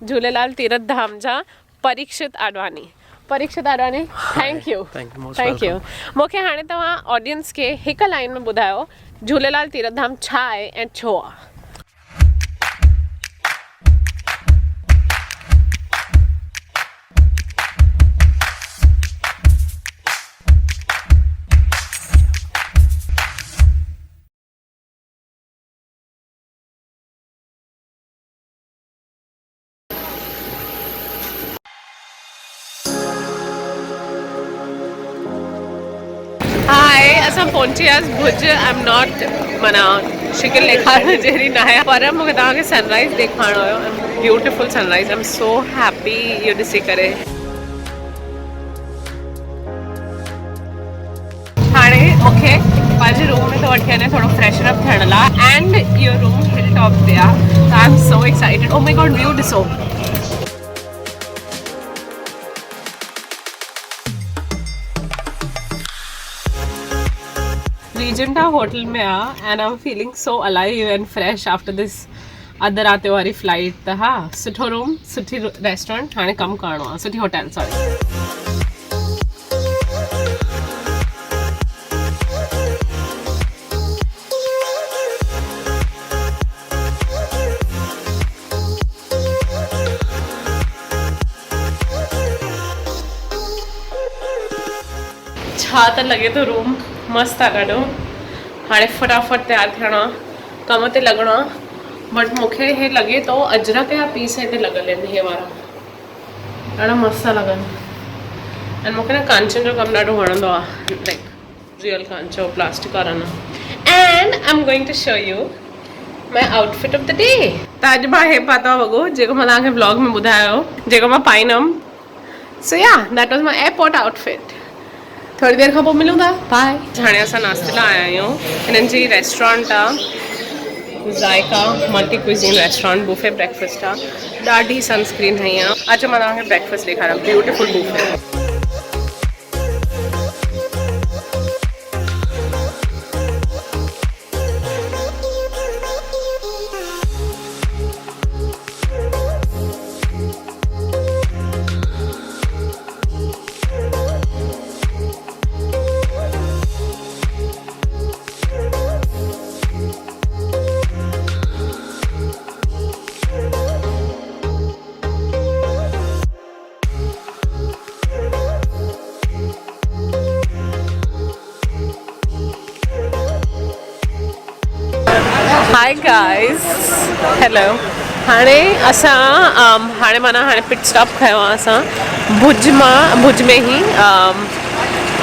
झूलेलाल तीरथ धाम जा Parikshit Advani. Thank U मूंखे हाणे तव्हां ऑडियंस खे हिक लाइन में ॿुधायो झूलेलाल तीरथ धाम छा आहे ऐं छो आहे। हाय असां पहुची वियासीं भुज। आई एम नॉट माना शिकिल ॾेखारण जहिड़ी न आहे पर मूंखे तव्हांखे सनराइज़ ॾेखारिणो हुयो। Beautiful sunrise. I am so happy इहो ॾिसी करे। हाणे मूंखे पंहिंजे रूम में थो वठी वञे थोरो फ्रेशन अप थियण लाइ एंड इहो रूम हिल टॉप ते आहे। त I am so excited. Oh my God view ॾिसो। रीजेंटा होटल में आहे and I am feeling so alive and fresh after this अधु राति वारी फ्लाइट। त हा सुठो रूम सुठी रेस्टोरेंट हाणे कमु करिणो आहे। सुठी होटल सॉरी। छा त लॻे थो रूम मस्त आहे ॾाढो। हाणे फटाफट तयारु थियणो आहे कम ते लॻणो आहे बट मूंखे हे लॻे थो अजरक जा पीस हिते लॻल आहिनि। हे वारा ॾाढा मस्त था लॻनि ऐं मूंखे न कांचनि जो कमु ॾाढो वणंदो आहे लाइक रियल कांचो प्लास्टिक वारा न। And I am going to show you my outfit of the day. त अॼु मां हे पातो आहे वॻो जेको मां तव्हांखे ब्लॉग में ॿुधायो जेको मां पाईंदमि। सो या that was my airport outfit. थोड़ी देर खां पोइ मिलूं था। बाय। हाणे असां नाश्ते लाइ आया आहियूं। हिननि जी रेस्टोरेंट आहे Zaika multi cuisine restaurant. Buffet breakfast आहे। ॾाढी सनस्क्रीन हई आहे। अचो मां तव्हांखे ब्रेकफास्ट ॾेखारियां। Beautiful buffet. Hi guys hello. हाणे असां हाणे माना हाणे पिट स्टॉप कयो आहे असां भुज में ही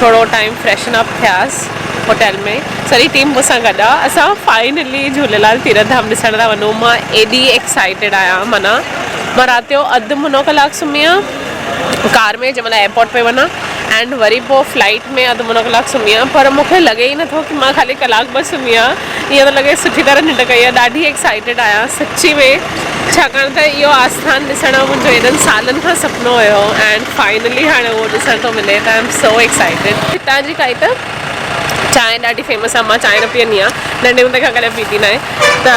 थोरो टाइम फ्रेशन अप थियासीं होटल में। सॼी टीम मूंसां गॾु आहे। असां फाइनली झूलेलाल तीरथ धाम ॾिसण था वञूं। मां एॾी एक्साइटेड आहियां माना मां राति जो अधु मुनो कलाक सुम्ही आहियां कार में जंहिंमहिल एयरपोर्ट पे वञा एंड वरी पोइ फ्लाइट में अधु मुनो कलाक सुम्ही आहियां पर मूंखे लॻे ई नथो की मां ख़ाली कलाक ॿ सुम्ही आहियां। ईअं थो लॻे सुठी तरह निंड कई आहे। ॾाढी एक्साइटेड आहियां सची में छाकाणि त इहो आस्थान ॾिसण जो मुंहिंजो एॾनि सालनि खां सुपिनो हुयो एंड फाइनली हाणे उहो ॾिसण थो मिले। त आई एम सो एक्साइटेड। हितां जी काई त चांहि ॾाढी फेमस आहे। मां चांहि न पीअंदी आहियां नंढे हूंदे खां कॾहिं पीती न आहे त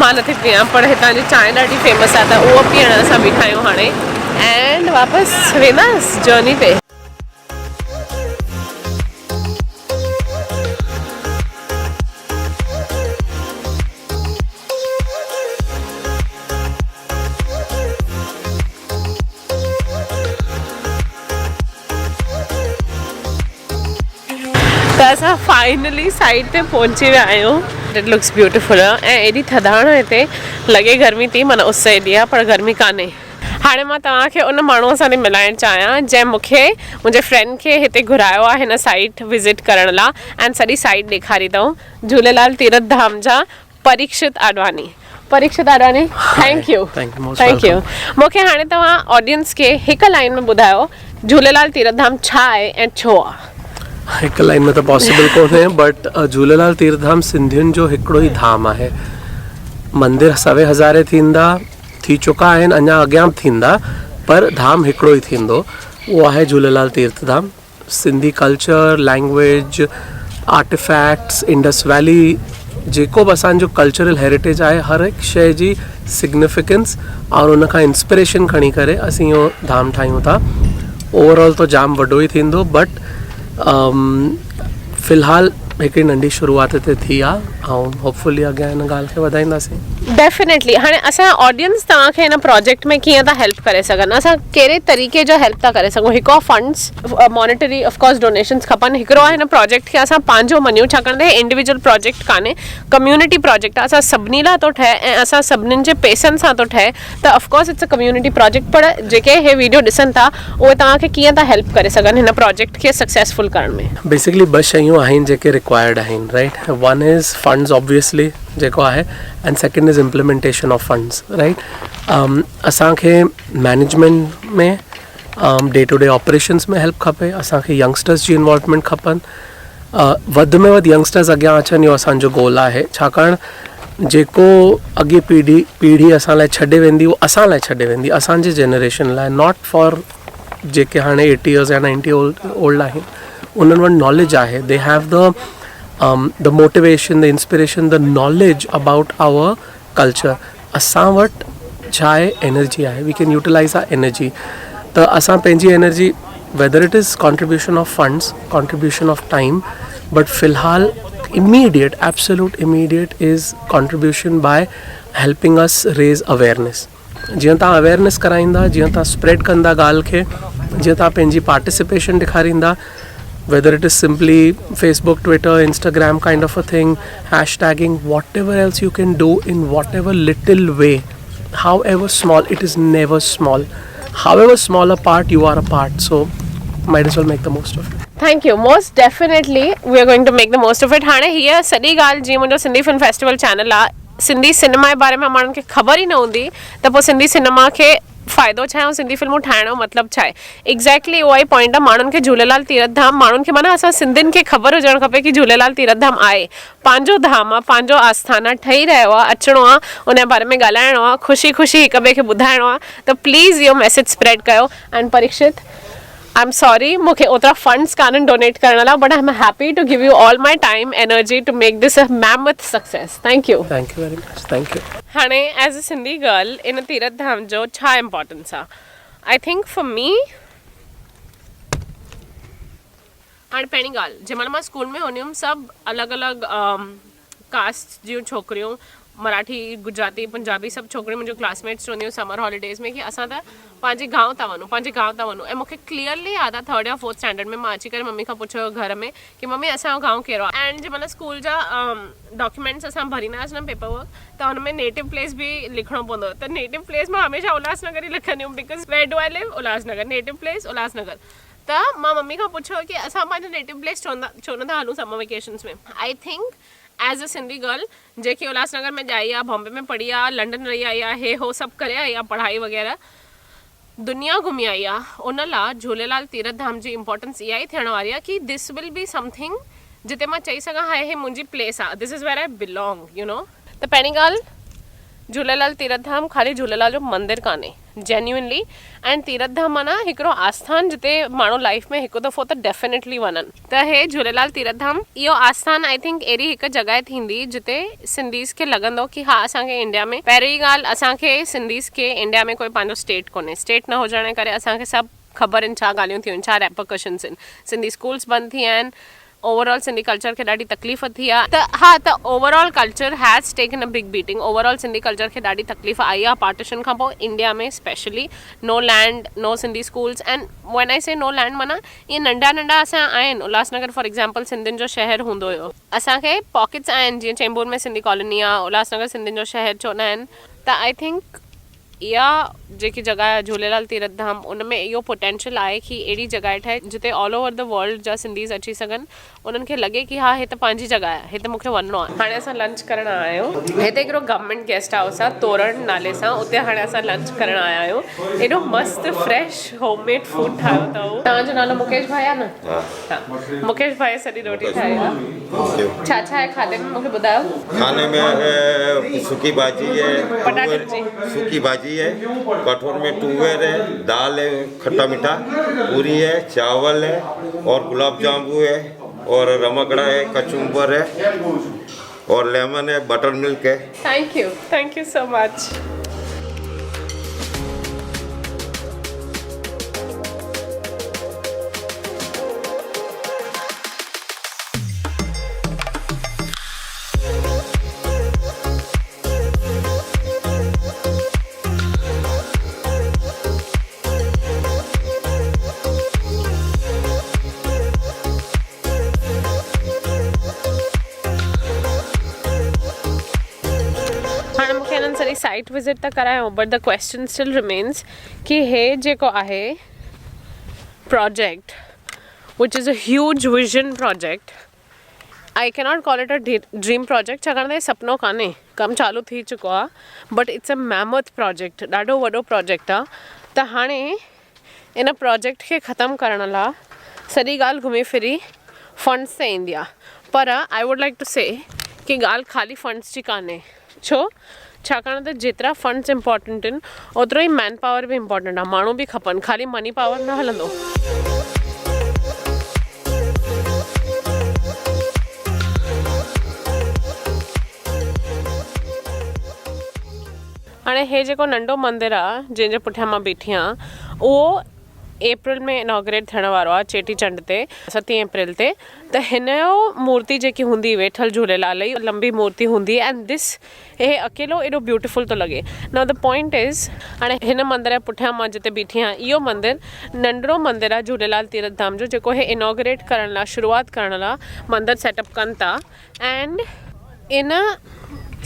मां नथी पीआं पर हितां जी चांहि ॾाढी फेमस आहे त उहो पीअण असां बीठा आहियूं हाणे एंड वापसि वेंदासीं जर्नी ते। त असां फाइनली साइड ते पहुची विया आहियूं। इट लुक्स ब्यूटीफुल ऐं एॾी थधाण हिते लॻे गर्मी थी माना उस एॾी आहे पर गर्मी कान्हे। हाणे मां तव्हांखे उन माण्हूअ सां थी मिलाइणु चाहियां जंहिं मूंखे मुंहिंजे फ्रेंड खे हिते घुरायो आहे हिन साइट विज़िट करण लाइ एंड सॼी साइट ॾेखारी अथऊं। झूलेलाल तीरथ धाम जा परीक्षित आडवानी। थैंक यू मूंखे हाणे तव्हां ऑडियंस खे हिक लाइन में ॿुधायो झूलेलाल तीरथ धाम छा आहे ऐं छो आहे। हिकु लाइन में त पॉसिबल कोन्हे बट झूलेलाल तीरथ धाम सिंधियुनि जो हिकिड़ो ई धाम आहे। मंदिर सवे हज़ारे थी चुका आहिनि अञा अॻियां थींदा पर धाम हिकिड़ो ई थींदो उहो आहे झूलेलाल तीर्थ धाम। Sindhi culture language artifacts Indus valley जेको बि असांजो कल्चरल हेरिटेज आहे हर हिकु शइ जी सिग्निफिकेंस और उनखां इंस्पिरेशन खणी करे असीं इहो धाम ठाहियूं था. ओवरऑल तो जाम वॾो ई थींदो, बट फ़िलहाल हिकिड़ी नंढी शुरूआत हिते थी आहे ऐं होपफुली अॻियां हिन ॻाल्हि खे वधाईंदासीं. डेफिनेटली. हाणे असां ऑडियंस तव्हांखे हिन प्रोजेक्ट में कीअं था हेल्प करे सघनि, असां कहिड़े तरीक़े जो हेल्प था करे सघूं. हिकु फंड्स मॉनिटरी ऑफकोर्स डोनेशन्स खपनि. हिकिड़ो आहे हिन प्रोजेक्ट खे असां पंहिंजो मञूं, छाकाणि त इंडिविजुअल प्रोजेक्ट कान्हे, कम्युनिटी प्रोजेक्ट आहे. असां सभिनी लाइ थो ठहे ऐं असां सभिनीनि जे पैसनि सां थो ठहे, त of course it's a community project. पर जेके हे वीडियो ॾिसनि था उहे तव्हांखे कीअं था हेल्प करे सघनि हिन प्रोजेक्ट खे सक्सेसफुल करण में. बेसिकली ॿ शयूं आहिनि जेके रिक्वायर्ड आहिनि, right. One is funds obviously जेको आहे, and second is implementation of funds, right. असांखे मैनेजमेंट में डे टू डे ऑपरेशंस में हेल्प खपे. असांखे यंगस्टर्स जी इन्वॉल्वमेंट खपनि. वधि में वधि यंगस्टर्स अॻियां अचनि, इहो असांजो गोल आहे. छाकाणि जेको अॻे पीढ़ी असां लाइ छॾे वेंदी, उहो असां लाइ छॾे वेंदी, असांजे जनरेशन लाइ, नॉट फॉर जेके हाणे 80 इयर्स या 90 ओल्ड आहिनि. उन्हनि वटि नॉलेज आहे. They have the motivation, the inspiration, the knowledge about our culture. असां वटि छा आहे, एनर्जी आहे. we can utilize our energy. त असां पंहिंजी energy, whether it is contribution of funds, contribution of time, but फ़िलहाल immediate, absolute immediate is contribution by helping us raise awareness. जीअं तव्हां अवेयरनेस कराईंदा, जीअं तव्हां स्प्रेड कंदा ॻाल्हि खे, जीअं तव्हां पंहिंजी पार्टिसिपेशन ॾेखारींदा, whether it is simply Facebook, Twitter, Instagram kind of a thing, hashtagging, whatever else you can do in whatever little way, however small, it is never small. However small a part, you are a part. So might as well make the most of it. Thank you. Most definitely we are going to make the most of it. हाणे हीअ सॼी ॻाल्हि जीअं मुंहिंजो Sindhi film festival channel आहे, Sindhi cinema जे बारे में माण्हुनि खे ख़बर ई न हूंदी, त पोइ सिंधी सिनेमा खे फ़ाइदो छा आहे ऐं सिंधी फिल्मूं ठाहिण जो मतिलबु छा आहे. एक्ज़ैक्टली उहा ई पॉइंट आहे. माण्हुनि खे झूलेलाल तीरथ धाम, माण्हुनि खे माना असां सिंधियुनि खे ख़बर हुजणु खपे कि झूलेलाल तीरथ धाम आहे, पंहिंजो धाम आहे, पंहिंजो आस्थान आहे, ठही रहियो आहे, अचिणो आहे, उन जे बारे में ॻाल्हाइणो आहे, ख़ुशी ख़ुशी हिक ॿिए खे ॿुधाइणो आहे. त प्लीज़ इहो मैसेज स्प्रेड कयो. And Parikshit, I am sorry, मूंखे ओतिरा फंड्स कान्हनि डोनेट करण लाइ, but I am happy to give you all my time, energy to make this a mammoth success. Thank you. Thank you very much. Thank you. हाणे as a Sindhi girl in Tirath धाम जो छा importance आहे. I think for me, हाणे पहिरीं ॻाल्हि, जंहिंमहिल मां स्कूल में हूंदी हुअमि, सभु अलॻि अलॻि कास्ट जूं छोकिरियूं, मराठी, गुजराती, पंजाबी, सभु छोकिरियूं मुंहिंजो क्लासमेट्स रहंदियूं समर हॉलीडेज़ में, कि असां त पंहिंजे गांव था वञूं, पंहिंजे गांव था वञूं. ऐं मूंखे क्लियरली यादि आहे 3rd या 4th स्टैंडर्ड में मां अची करे मम्मी खां पुछियो घर में कि मम्मी असांजो गांव कहिड़ो आहे. एंड जंहिंमहिल स्कूल जा डॉक्यूमेंट्स असां भरींदा हुआसीं न पेपर वर्क, त हुन में नेटिव प्लेस बि लिखणो पवंदो. त नेटिव प्लेस मां हमेशह उल्हासनगर ई लिखंदी हुअमि, because where do I live, Ulhasnagar, native place Ulhasnagar. त मां मम्मी खां पुछियो कि असां पंहिंजो नेटिव प्लेस छो नथा हलूं समर वेकेशन्स में. I think age a Sindhi girl जेकी उल्हासनगर में ॼाई आहे, बॉम्बे में पढ़ी आहे, लंडन रही आई आहे, हो सभु करे आई आहे, पढ़ाई वग़ैरह दुनिया घुमी आई आहे, उन लाइ झूलेलाल तीरथ धाम जी इम्पोर्टेंस इहा ई थियण वारी आहे कि दिस विल बी समथिंग जिते मां चई सघां हाय हे मुंहिंजी प्लेस आहे, this is where I belong, you know. त पहिरीं ॻाल्हि, झूलेलाल तीरथ धाम ख़ाली झूलेलाल जो मंदिर कान्हे, जेन्युइनली. एंड तीरथ धाम माना हिकिड़ो आस्थान जिते माण्हू लाइफ में हिकु दफ़ो त डेफिनेटली वञनि. त हे झूलेलाल तीरथ धाम, इहो आस्थान आई थिंक अहिड़ी हिकु जॻह थींदी जिते सिंधीज़ खे लॻंदो कि हा असांखे इंडिया में, पहिरीं ॻाल्हि असांखे सिंधीज़ खे इंडिया में कोई पंहिंजो स्टेट कोन्हे. स्टेट न हुजण जे करे असांखे सभु ख़बर आहिनि छा ॻाल्हियूं थियूं आहिनि, छा रेपरकशन्स आहिनि. सिंधी स्कूल्स बंदि थी विया आहिनि. ओवरऑल सिंधी कल्चर खे ॾाढी तकलीफ़ थी आहे. त हा, त overall culture has taken a big beating. Overall Sindhi culture खे ॾाढी तकलीफ़ आई आहे पार्टीशन खां पोइ इंडिया में, specially no land, no Sindhi schools. And when I say no land माना इहे नंढा नंढा असां आहिनि. उल्हासनगर फॉर एग्जाम्पल सिंधियुनि जो शहर हूंदो हुयो. असांखे पॉकेट्स आहिनि, जीअं चेंबूर में सिंधी कॉलोनी आहे, उल्हासनगर सिंधियुनि जो शहर चवंदा आहिनि. त आई थिंक इहा जेकी जॻह आहे झूलेलाल तीरथ धाम, उन में इहो पोटेंशियल आहे कि अहिड़ी जॻह ठहे जिते ऑल ओवर द वर्ल्ड जा सिंधीज़ अची सघनि, उन्हनि खे लॻे कि हा हे त पंहिंजी जॻह आहे, हिते मूंखे वञिणो आहे. हाणे असां लंच करणु आया आहियूं. हिते हिकिड़ो गवर्नमेंट गेस्ट हाउस आहे तोरण नाले सां, उते हाणे असां लंच करणु आया आहियूं. एॾो मस्तु फ्रेश होममेड फूड ठाहियो अथऊं. तव्हांजो नालो मुकेश भाई आहे न? हा, मुकेश भाई सॼी रोटी ठाही आहे. छा छा आहे खाधे में मूंखे ॿुधायो. खाने में सूकी भाजी है, पटाटनि जी सूकी भाजी है, कठोर में टूवर है, दाल है खट्टा मीठा, पूरी है, चावल है और गुलाब जामुन है और रमकड़ा है, कचुम्बर है और लेमन है, बटर मिल्क है. Thank you so much. Site visit त करायूं but the question still remains कि हे जेको आहे project which is a huge vision project I cannot call it a dream project छाकाणि त हे सपनो कान्हे कमु चालू थी चुको आहे but it's a mammoth project ॾाढो वॾो प्रोजेक्ट आहे त हाणे इन प्रोजेक्ट खे ख़तमु करण लाइ सॼी ॻाल्हि घुमी फिरी फंड्स ते ईंदी आहे पर आई वुड लाइक टू से कि ॻाल्हि ख़ाली फंड्स जी कान्हे छो छाकाणि त जेतिरा फंड्स इम्पॉर्टेंट आहिनि ओतिरो ई मैन पावर बि इम्पॉर्टेंट आहे माण्हू बि खपनि ख़ाली मनी पावर न हलंदो हाणे हे जेको नंढो मंदरु आहे जंहिंजे पुठियां मां बीठी आहियां उहो अप्रैल में इनॉग्रेट थियण वारो आहे चेटीचंड ते 7 अप्रैल ते त हिन जो मूर्ति जेकी हूंदी वेठल झूलेलाल जी लंबी मूर्ति हूंदी एंड दिस हे अकेलो एॾो ब्यूटीफुल थो लॻे नाउ द पॉइंट इज़ हाणे हिन मंदर जे पुठियां मां जिते बीठी आहियां इहो मंदरु नंढिड़ो मंदरु आहे झूलेलाल तीर्थ धाम जो जेको हे इनॉग्रेट करण लाइ शुरूआति करण लाइ मंदरु सेटअप कनि था एंड इन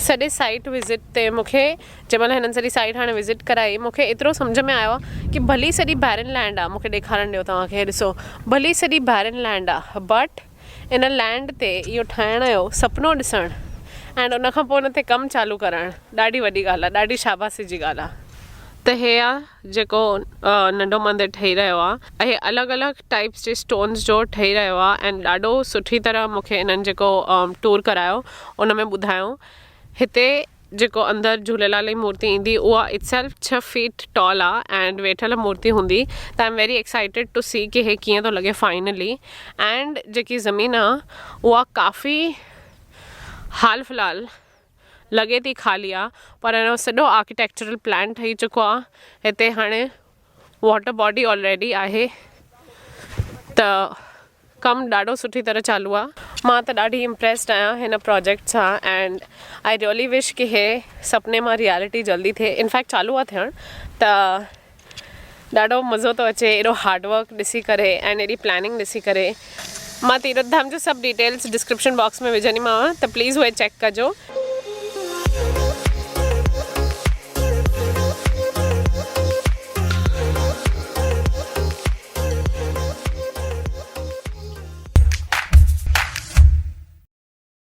सॼे साइट विज़िट ते मूंखे जंहिंमहिल हिननि सॼी साइट हाणे विज़िट कराई मूंखे एतिरो सम्झ में आयो कि भली सॼी बैरन लैंड आहे मूंखे ॾेखारण ॾियो तव्हांखे ॾिसो भली सॼी बैरन लैंड आहे बट इन लैंड ते इहो ठाहिण जो सपनो ॾिसणु एंड उनखां पोइ उन ते कमु चालू करणु ॾाढी वॾी ॻाल्हि आहे ॾाढी शाबाशी जी ॻाल्हि आहे त हे आहे जेको नंढो मंदरु ठही रहियो आहे हे अलॻि अलॻि टाइप्स जे स्टोन्स जो ठही रहियो आहे एंड ॾाढो सुठी तरह मूंखे इन्हनि जेको टूर करायो उन में ॿुधायो हिते जेको अंदरि झूलेलाल जी मूर्ति ईंदी उहा इटसेल्फ 6 फीट टॉल आहे एंड वेठल मूर्ति हूंदी त I am very excited to see कि हे कीअं थो लॻे फाइनली एंड जेकी ज़मीन आहे उहा काफ़ी हाल फ़िलहाल लॻे थी ख़ाली आहे पर हिन जो सॼो आर्किटेक्चरल प्लान ठही चुको आहे हिते हाणे वॉटर बॉडी ऑलरेडी आहे त कमु ॾाढो सुठी तरह चालू आहे मां त ॾाढी इम्प्रेस्ड आहियां हिन प्रोजेक्ट सां एंड आई रियली विश कि हे सपने मां रियलिटी जल्दी थिए इनफैक्ट चालू आहे थियणु त ॾाढो मज़ो थो अचे एॾो हार्डवर्क ॾिसी करे एंड एॾी प्लैनिंग ॾिसी करे मां तीर्थ धाम जो सभु डिटेल्स डिस्क्रिप्शन बॉक्स में विझंदीमांव त प्लीज़ उहे चेक कजो